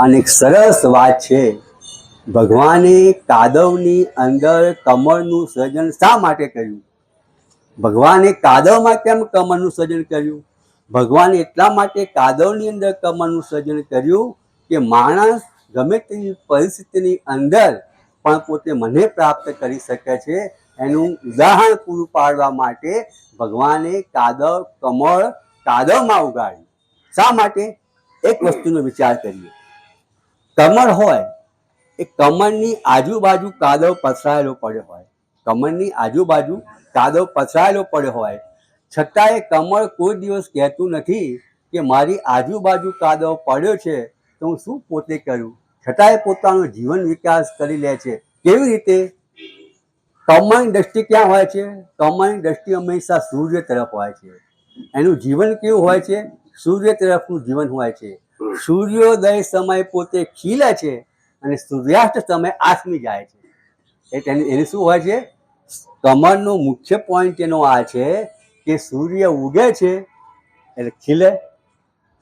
અને એક સરસ વાત છે, ભગવાને કાદવની અંદર કમળનું સર્જન શા માટે કર્યું? ભગવાને કાદવમાં કેમ કમળનું સર્જન કર્યું? ભગવાને એટલા માટે કાદવની અંદર કમળનું સર્જન કર્યું કે માણસ ગમે તેવી પરિસ્થિતિની અંદર પણ પોતે મને પ્રાપ્ત કરી શકે છે. એનું ઉદાહરણ પૂરું પાડવા માટે ભગવાને કાદવમાં ઉગાડ્યું. શા માટે? એક વસ્તુનો વિચાર કરીએ. કમળ હોય, એ કમળની આજુબાજુ કાદવ પથરાયેલો પડ્યો હોય, કમળની આજુબાજુ કાદવ પથરાયેલો પડ્યો હોય, છતાં એ કમળ કોઈ દિવસ કહેતું નથી કે મારી આજુબાજુ કાદવ પડ્યો છે તો હું શું પોતે કરું. છતાં એ પોતાનો જીવન વિકાસ કરી લે છે. કેવી રીતે? કમળની દ્રષ્ટિ ક્યાં હોય છે? કમળની દ્રષ્ટિ હંમેશા સૂર્ય તરફ હોય છે. એનું જીવન કેવું હોય છે? સૂર્ય તરફનું જીવન હોય છે. સૂર્યોદય સમય પોતે ખીલે છે અને સૂર્યાસ્ત સમય આથમી જાય છે. એને શું હોય છે? કમળનો મુખ્ય પોઈન્ટ એનો આ છે કે સૂર્ય ઉગે છે એટલે ખીલે,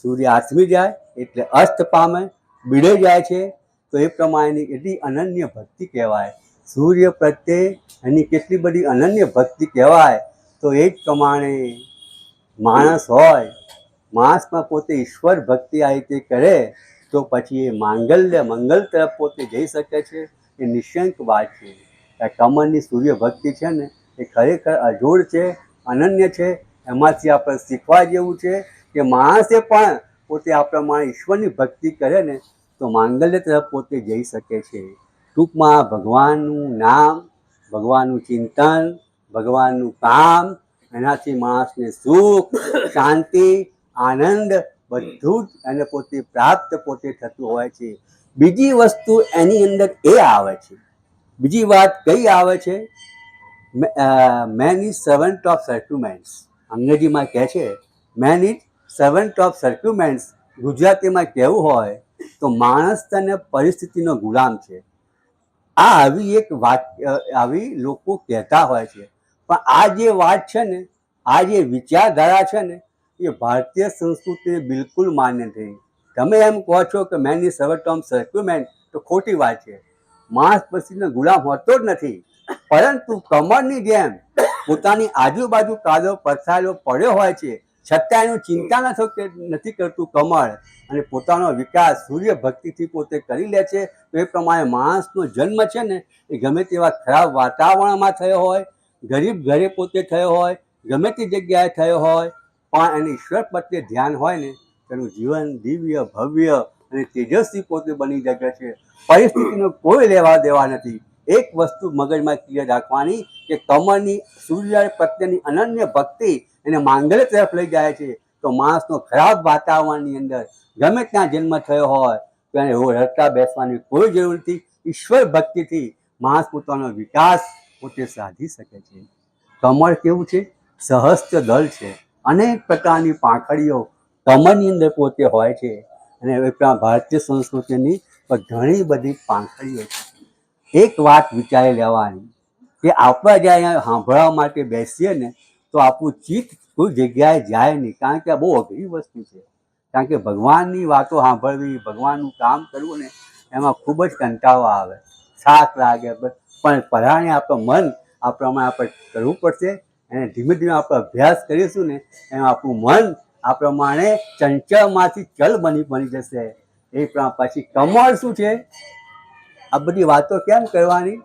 સૂર્ય આથમી જાય એટલે અસ્ત પામે, બીડાઈ જાય છે. તો એ પ્રમાણેની એટલી અનન્ય ભક્તિ કહેવાય. સૂર્ય પ્રત્યે એની કેટલી બધી અનન્ય ભક્તિ કહેવાય. તો એ જ પ્રમાણે માણસ હોય, માણસમાં પોતે ઈશ્વર ભક્તિ આ રીતે કરે તો પછી એ મંગલ તરફ પોતે જઈ શકે છે. એ નિશંક વાત છે. કમળની સૂર્ય ભક્તિ છે ને, એ ખરેખર અજોડ છે, અનન્ય છે. એમાંથી આપણે શીખવા જેવું છે કે માણસે પણ પોતે આ પ્રમાણે ઈશ્વરની ભક્તિ કરે ને તો માંગલ્ય તરફ પોતે જઈ શકે છે. ટૂંકમાં ભગવાનનું નામ, ભગવાનનું ચિંતન, ભગવાનનું કામ, એનાથી માણસને સુખ, શાંતિ, આનંદ બધું જ એને પોતે પ્રાપ્ત પોતે થતું હોય છે. બીજી વસ્તુ એની અંદર એ આવે છે, બીજી વાત કઈ આવે છે? Man is servant of circumstances. અંગ્રેજીમાં કહે છે man is servant of circumstances. ગુજરાતીમાં કહેવું હોય તો માણસ અને પરિસ્થિતિનો ગુલામ છે. આવી એક વાત આવી લોકો કહેતા હોય છે. પણ આ જે વાત છે ને, આ જે વિચારધારા છે ને, એ ભારતીય સંસ્કૃતિને બિલકુલ માન્ય થઈ. તમે એમ કહો છો કે મેન ઇઝ સર્વન્ટ ઓફ સર્ક્યુમેન્ટ, તો ખોટી વાત છે. માણસ પરિસ્થિતિનો ગુલામ હોતો જ નથી. પરંતુ કમળની જેમ પોતાની આજુબાજુ કાદવ પથરાયેલો પડ્યો હોય છે, છતાં એનું ચિંતા નથી કરતું કમળ, અને પોતાનો વિકાસ સૂર્ય ભક્તિથી પોતે કરી લે છે. તો એ પ્રમાણે માણસનો જન્મ છે ને, એ ગમે તેવા ખરાબ વાતાવરણમાં થયો હોય, ગરીબ ઘરે પોતે થયો હોય, ગમે તે જગ્યાએ થયો હોય, પણ એને ઈશ્વર પ્રત્યે ધ્યાન હોય ને, તેનું જીવન દિવ્ય, ભવ્ય અને તેજસ્વી પોતે બની શકે છે. પરિસ્થિતિનો કોઈ લેવા દેવા નથી. એક વસ્તુ મગજમાં ક્લિયર રાખવાની કે કમળની સૂર્ય પ્રત્યેની અનન્ય ભક્તિ એને માંગલ્ય તરફ લઈ જાય છે. તો માણસનો ખરાબ વાતાવરણની અંદર ગમે ત્યાં જન્મ થયો હોય તો એને રડતા બેસવાની કોઈ જરૂર નથી. ઈશ્વર ભક્તિથી માણસ પોતાનો વિકાસ પોતે સાધી શકે છે. કમળ કેવું છે? સહસ્ત્ર દળ છે. અનેક પ્રકારની પાંખડીઓ કમળની અંદર પોતે હોય છે. અને ભારતીય સંસ્કૃતિની ઘણી બધી પાંખડીઓ છે. એક વાત વિચારી લેવાની કે આપણે જ્યારે અહીંયા સાંભળવા માટે બેસીએ ને તો આપણું ચિત્ત કોઈ જગ્યાએ જાય નહીં. કારણ કે આ બહુ અઘરી વસ્તુ છે. કારણ કે ભગવાનની વાતો સાંભળવી, ભગવાનનું કામ કરવું ને, એમાં ખૂબ જ કંટાળો આવે, થાક લાગે. પણ પરાણે આપણું મન આ પ્રમાણે આપણે કરવું પડશે. અને ધીમે ધીમે આપણે અભ્યાસ કરીશું ને એમાં આપણું મન આ પ્રમાણે ચંચળમાંથી ચલ બની જશે. એ પછી કમળ શું છે? આ બધી વાતો કેમ કરવાની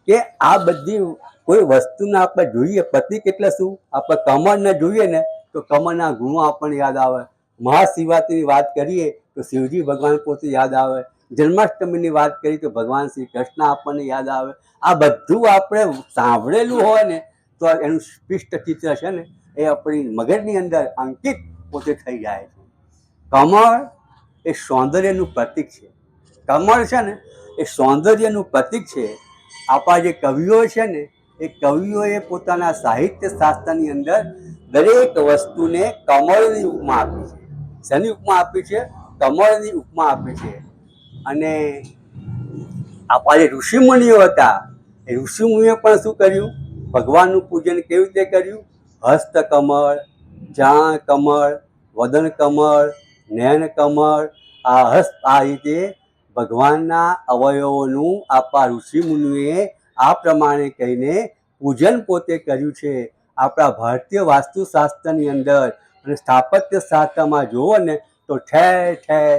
કે આ બધી કોઈ વસ્તુને આપણે જોઈએ, પ્રતીક એટલે શું? આપણે કમળને જોઈએ ને તો કમળના ગુણો આપણને યાદ આવે. મહાશિવરાત્રિની વાત કરીએ તો શિવજી ભગવાન પોતે યાદ આવે. જન્માષ્ટમીની વાત કરીએ તો ભગવાન શ્રી કૃષ્ણ આપણને યાદ આવે. આ બધું આપણે સાંભળેલું હોય ને તો એનું સ્પષ્ટ ચિત્ર છે ને એ આપણી મગજની અંદર અંકિત પોતે થઈ જાય છે. કમળ એ સૌંદર્યનું પ્રતીક છે. કમળ છે ને એ સૌંદર્યનું પ્રતીક છે. આપણા જે કવિઓ છે ને એ કવિઓએ પોતાના સાહિત્ય શાસ્ત્રની અંદર દરેક વસ્તુને કમળની ઉપમા આપી છે. શેની ઉપમા આપી છે? કમળની ઉપમા આપી છે. અને આપણા જે ઋષિમુનિઓ હતા એ ઋષિમુનિઓ પણ શું કર્યું? ભગવાનનું પૂજન કેવી રીતે કર્યું? હસ્ત કમળ, જાણ કમળ, વદન કમળ, નયન કમળ આ રીતે ભગવાનના અવયવોનું આપણા ઋષિમુનિએ આ પ્રમાણે કહીને પૂજન પોતે કર્યું છે. આપણા ભારતીય વાસ્તુશાસ્ત્રની અંદર અને સ્થાપત્ય શાસ્ત્રમાં જુઓ ને તો ઠેર ઠેર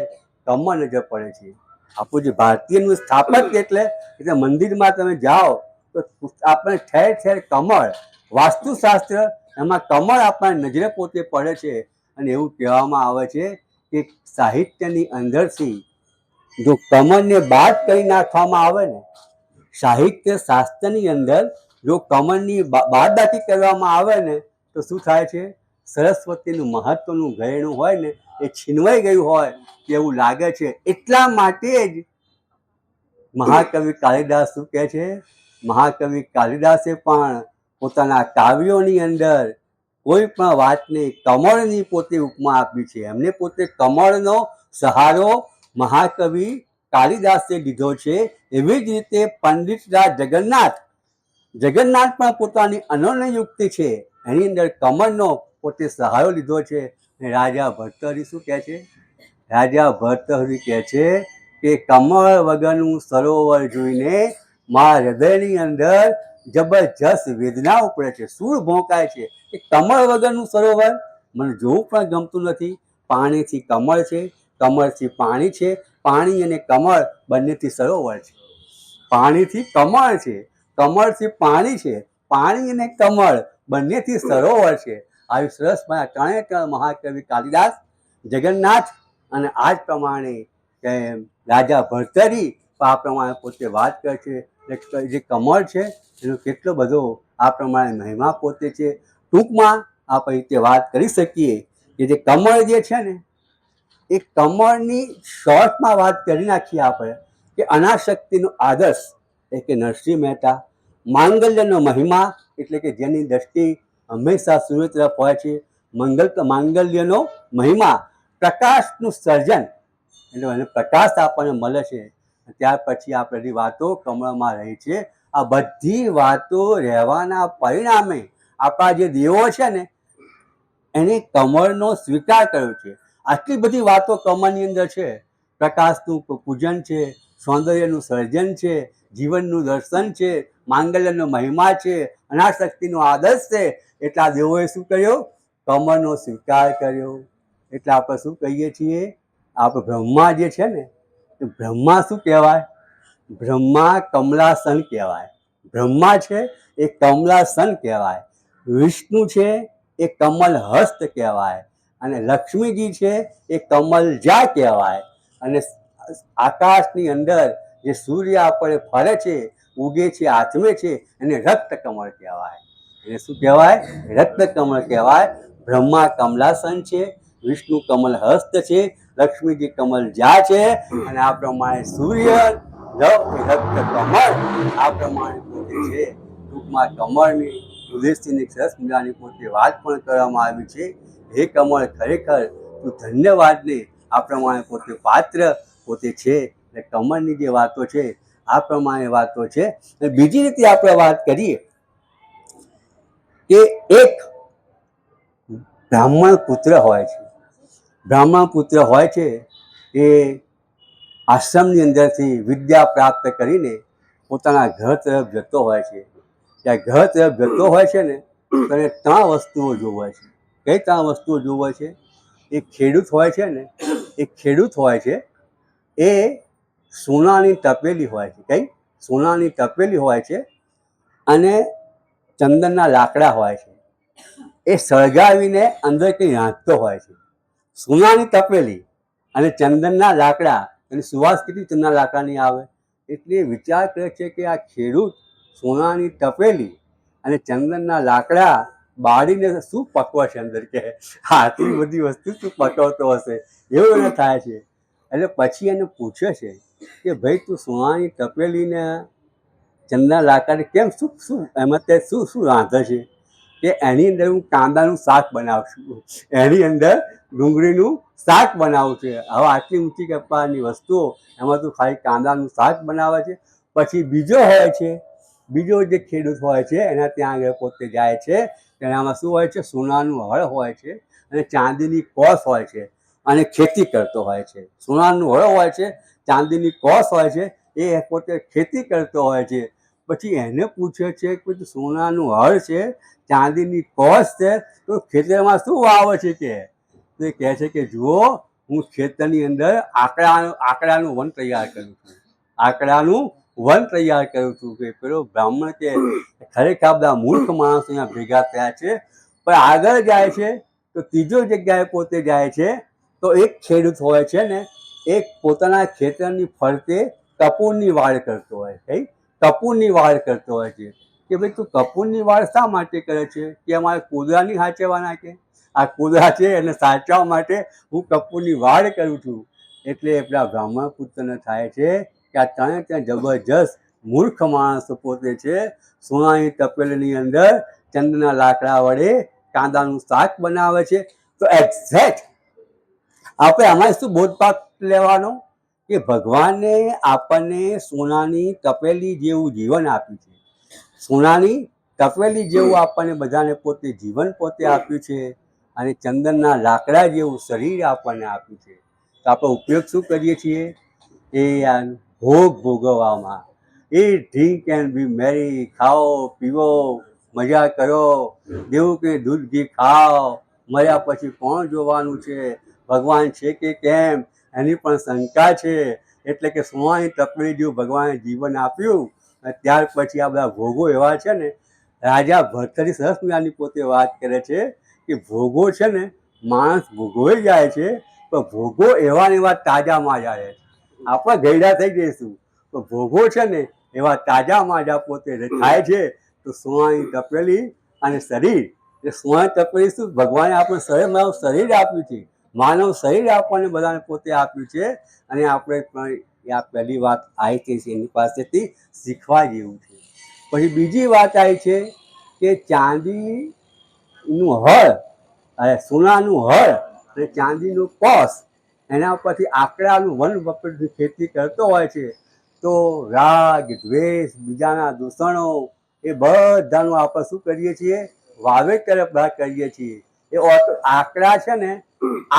કમળ નજર પડે છે. આપણું જે ભારતીયનું સ્થાપત્ય એટલે મંદિરમાં તમે જાઓ તો આપણે ઠેર ઠેર કમળ, વાસ્તુશાસ્ત્ર એમાં કમળ આપણા નજરે પોતે પડે છે. અને એવું કહેવામાં આવે છે કે સાહિત્યની અંદરથી જો કમળને બાદ કરી નાખવામાં આવે ને, સાહિત્ય શાસ્ત્રની અંદર જો કમળની બાદબાકી કરવામાં આવે ને તો શું થાય છે? સરસ્વતીનું મહત્વનું ઘરેણું હોય ને એ છીનવાઈ ગયું હોય એવું લાગે છે. એટલા માટે જ મહાકવિ કાલિદાસ શું કહે છે? મહાકવિ કાલિદાસે પણ પોતાના કાવ્યોની અંદર કોઈ પણ વાતને કમળની પોતે ઉપમા આપી છે. એમને પોતે કમળનો સહારો મહાકવિ કાલિદાસે લીધો છે. એવી જ રીતે પંડિતરાજ જગન્નાથ પણ પોતાની અનન્ય યુક્તિ છે એની અંદર કમળનો પોતે સહારો લીધો છે. રાજા ભર્તૃહરિ શું કહે છે? રાજા ભર્તૃહરિ કહે છે કે કમળ વગરનું સરોવર જોઈને મારા હૃદયની અંદર જબરજસ્ત વેદના ઉપડે છે, સૂર ભોંકાય છે કે કમળ વગરનું સરોવર મને જોવું પણ ગમતું નથી. પાણીથી કમળ છે, કમળથી પાણી છે, પાણી અને કમળ બંનેથી સરોવર છે. પાણીથી કમળ છે, કમળથી પાણી છે, પાણી અને કમળ બંનેથી સરોવર છે. આવી સરસ ત્રણે ત્રણ મહાકવિ કાલિદાસ, જગન્નાથ અને આ જ પ્રમાણે રાજા ભર્તૃહરિ આ પ્રમાણે પોતે વાત કરે છે. જે કમળ છે એનો કેટલો બધો આ પ્રમાણે મહિમા પોતે છે. ટૂંકમાં આપણે રીતે વાત કરી શકીએ કે જે કમળ જે છે ને એ કમળની શોર્ટમાં વાત કરી નાખીએ આપણે કે અનાશક્તિનો આદર્શ એટલે કે નરસિંહ મહેતા, માંગલ્યનો મહિમા એટલે કે જેની દ્રષ્ટિ હંમેશા સૂર્ય તરફ હોય છે, માંગલ્યનો મહિમા, પ્રકાશનું સર્જન એટલે એને પ્રકાશ આપણને મળે છે. ત્યાર પછી આ બધી વાતો કમળમાં રહી છે. આ બધી વાતો રહેવાના પરિણામે આપણા જે દેવો છે ને એને કમળનો સ્વીકાર કર્યો છે. આટલી બધી વાતો કમળની અંદર છે. પ્રકાશનું પૂજન છે, સૌંદર્યનું સર્જન છે, જીવનનું દર્શન છે, માંગલ્યનો મહિમા છે, અનાશક્તિનો આદર્શ છે. એટલા દેવોએ શું કર્યો? કમળનો સ્વીકાર કર્યો. એટલે આપણે શું કહીએ છીએ? આપણે બ્રહ્મા જે છે ને એ બ્રહ્મા શું કહેવાય? બ્રહ્મા કમલાસન કહેવાય. બ્રહ્મા છે એ કમલાસન કહેવાય. વિષ્ણુ છે એ કમલ હસ્ત કહેવાય. અને લક્ષ્મીજી છે એ કમલજા કહેવાય. અને આકાશની અંદર જે સૂર્ય આપણે ફરે છે, ઉગે છે, આથમે છે એને રક્ત કમળ કહેવાય. એને શું કહેવાય? રક્ત કમળ કહેવાય. બ્રહ્મા કમલાસન છે, વિષ્ણુ કમલ હસ્ત છે, લક્ષ્મીજી કમલજા છે અને આ પ્રમાણે સૂર્ય રક્ત કમળ આ પ્રમાણે પોતે છે. ટૂંકમાં કમળની ઉદ્દેશની સરસ મજાની પોતે વાત પણ કરવામાં આવી છે. હે કમળ, ખરેખર તું ધન્યવાદને આ પ્રમાણે પોતે પાત્ર પોતે છે. એટલે કમળની જે વાતો છે આ પ્રમાણે વાતો છે. બીજી રીતે આપણે વાત કરીએ કે એક બ્રાહ્મણ પુત્ર હોય છે. બ્રાહ્મણ પુત્ર હોય છે એ આશ્રમની અંદરથી વિદ્યા પ્રાપ્ત કરીને પોતાના ઘર તરફ જતો હોય છે. ત્યાં ઘર તરફ જતો હોય છે ને તો એને 3 વસ્તુઓ જોવે છે. કઈ 3 વસ્તુઓ જોવે છે? એક ખેડૂત હોય છે ને, એક ખેડૂત હોય છે એ સોનાની તપેલી હોય છે. કઈ? સોનાની તપેલી હોય છે અને ચંદનના લાકડા હોય છે. એ સળગાવીને અંદર કંઈ રાંધતો હોય છે. સોનાની તપેલી અને ચંદનના લાકડા, અને સુવાસ કેટલી ચંદનના લાકડાની આવે. એટલે વિચાર કરે છે કે આ ખેડૂત સોનાની તપેલી અને ચંદનના લાકડા બાળીને શું પકવે છે અંદર, કે આટલી બધી વસ્તુ શું પકવતો હશે એવું એને થાય છે. એટલે પછી એને પૂછે છે કે ભાઈ તું સોનાની તપેલીને ચંદનના લાકડાને કેમ શું એમાં તે શું રાંધે છે? કે એની અંદર હું કાંદાનું શાક બનાવું છું, એની અંદર ડુંગળીનું શાક બનાવું છે. હવે આટલી ઊંચી કપાળની વસ્તુઓ એમાં તું ખાલી કાંદાનું શાક બનાવે છે. પછી બીજો હોય છે, બીજો જે ખેડૂત હોય છે એના ત્યાં આગળ પોતે જાય છે. એનામાં શું હોય છે? સોનાનું હળ હોય છે અને ચાંદીની કોસ હોય છે. અને ખેતી કરતો હોય છે. સોનાનું હળ હોય છે, ચાંદીની કોસ હોય છે, એ પોતે ખેતી કરતો હોય છે. પછી એને પૂછે છે કે સોનાનું હળ છે, ચાંદીની કોસ છે, તો ખેતરમાં શું વાવે છે કે? તો એ કહે છે કે જુઓ, હું ખેતરની અંદર આંકડાનું વન તૈયાર કરું છું, આંકડાનું વન તૈયાર કરું છું. કે પેલો બ્રાહ્મણ કે ખરેખર બધા મૂર્ખ માણસો અહીંયા ભેગા થયા છે. પણ આગળ જાય છે તો ત્રીજો જગ્યાએ પોતે જાય છે, તો એક ખેડૂત હોય છે ને, એક પોતાના ખેતરની ફરતે કપૂરની વાડ કરતો હોય છે. કપૂરની વાડ કરતો હોય છે કે ભાઈ તું કપૂરની વાડ શા માટે કરે છે? કે અમારે કૂતરાની સાચવવાના, કે આ કૂતરા છે એને સાચવવા માટે હું કપૂરની વાડ કરું છું. એટલે પેલા બ્રાહ્મણ પુત્રને થાય છે કે આ ત્યાં જબરજસ્ત મૂર્ખ માણસો પોતે છે. સોનાની તપેલીની અંદર ચંદના લાકડા વડે કાંદાનું શાક બનાવે છે. તો એક્ઝેક્ટ આપણે આમાં શું બોધપાઠ લેવાનો કે ભગવાને આપણને સોનાની તપેલી જેવું જીવન આપ્યું છે. સોનાની તપેલી જેવું આપણને બધાને પોતે જીવન પોતે આપ્યું છે, અને ચંદનના લાકડા જેવું શરીર આપણને આપ્યું છે. તો આપણે ઉપયોગ શું કરીએ છીએ? એ ભોગ ભોગવવામાં. એ ડ્રિંક એન્ડ બી મેરી, ખાઓ પીવો મજા કરો, દેવું કે દૂધ ઘી ખાઓ, મર્યા પછી કોણ જોવાનું છે, ભગવાન છે કે કેમ એની પણ શંકા છે. એટલે કે સોનાની તપેલી જેવું ભગવાને જીવન આપ્યું, અને ત્યાર પછી આ બધા ભોગો એવા છે ને. રાજા ભર્તરી સરસ મજાની પોતે વાત કરે છે કે ભોગો છે ને, માણસ ભોગવાઈ જાય છે, પણ ભોગો એવા ને એવા તાજા માજા રહે છે. આપણે ગયડા થઈ જઈશું તો ભોગો છે ને એવા તાજા માજા પોતે થાય છે. તો સોનાની તપેલી અને શરીર, એ સોનાની તપેલી શું, ભગવાને આપણને શરીર આપ્યું છે, માનવ શરીર આપણને બધાને પોતે આપ્યું છે. અને આપણે પણ આ પહેલી વાત આવી છે એની પાસેથી શીખવા જેવું છે. પછી બીજી વાત આવી છે કે ચાંદીનું હળ અને સોનાનું હળ અને ચાંદીનું કોસ, એના પરથી આંકડાનું વન વપરાશની ખેતી કરતો હોય છે. તો રાગ દ્વેષ, બીજાના દૂષણો, એ બધાનું આપણે શું કરીએ છીએ? વાવેતર કરીએ છીએ. એ આંકડા છે ને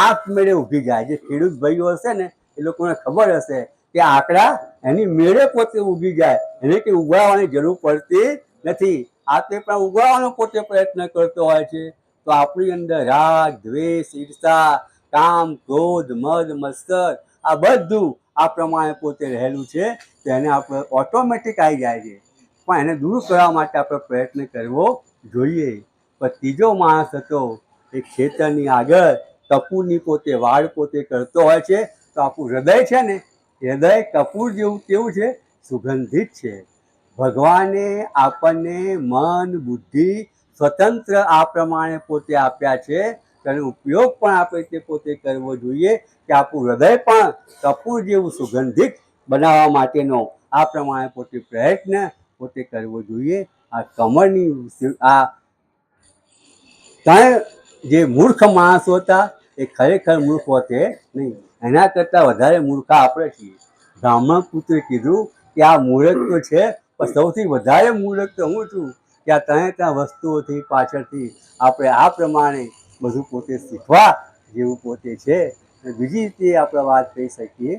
આપમેળે ઉગી જાય. જે ખેડૂત ભાઈઓ હશે ને એ લોકોને ખબર હશે કે આંકડા એની મેળે પોતે ઉગી જાય, એને કે ઉગાડવાની જરૂર પડતી નથી. આ તે પણ ઉગાડવાનો પોતે પ્રયત્ન કરતો હોય છે. તો આપણી અંદર રાગ દ્વેષ, ઈર્ષા, કામ, ક્રોધ, મદ, મત્સર, આ બધું આ પ્રમાણે પોતે રહેલું છે. તો એને આપણે ઓટોમેટિક આવી જાય છે, પણ એને દૂર કરવા માટે આપણે પ્રયત્ન કરવો જોઈએ. પણ ત્રીજો માણસ હતો એ ખેતરની આગળ કપૂરની પોતે વાડ પોતે કરતો હોય છે. તો આપણું હૃદય છે ને, હૃદય કપૂર જેવું કેવું છે? સુગંધિત છે. ભગવાને આપણને મન બુદ્ધિ સ્વતંત્ર આ પ્રમાણે પોતે આપ્યા છે. તેનો ઉપયોગ પણ આપણે તે પોતે કરવો જોઈએ કે આપણું હૃદય પણ કપૂર જેવું સુગંધિત બનાવવા માટેનો આ પ્રમાણે પોતે પ્રયત્ન પોતે કરવો જોઈએ. આ કમળની આ ત્રણ જે મૂર્ખ માણસો હતા એ ખરેખર મૂર્ખ હોતે નહીં, એના કરતાં વધારે મૂર્ખા આપણે છીએ. બ્રાહ્મણ પુત્રે કીધું કે આ મૂર્ખ તો છે, પણ સૌથી વધારે મૂર્ખ તો હું છું કે આ ત્યાં વસ્તુઓથી પાછળથી આપણે આ પ્રમાણે બધું પોતે શીખવા જેવું પોતે છે. બીજી રીતે આપણે વાત કરી શકીએ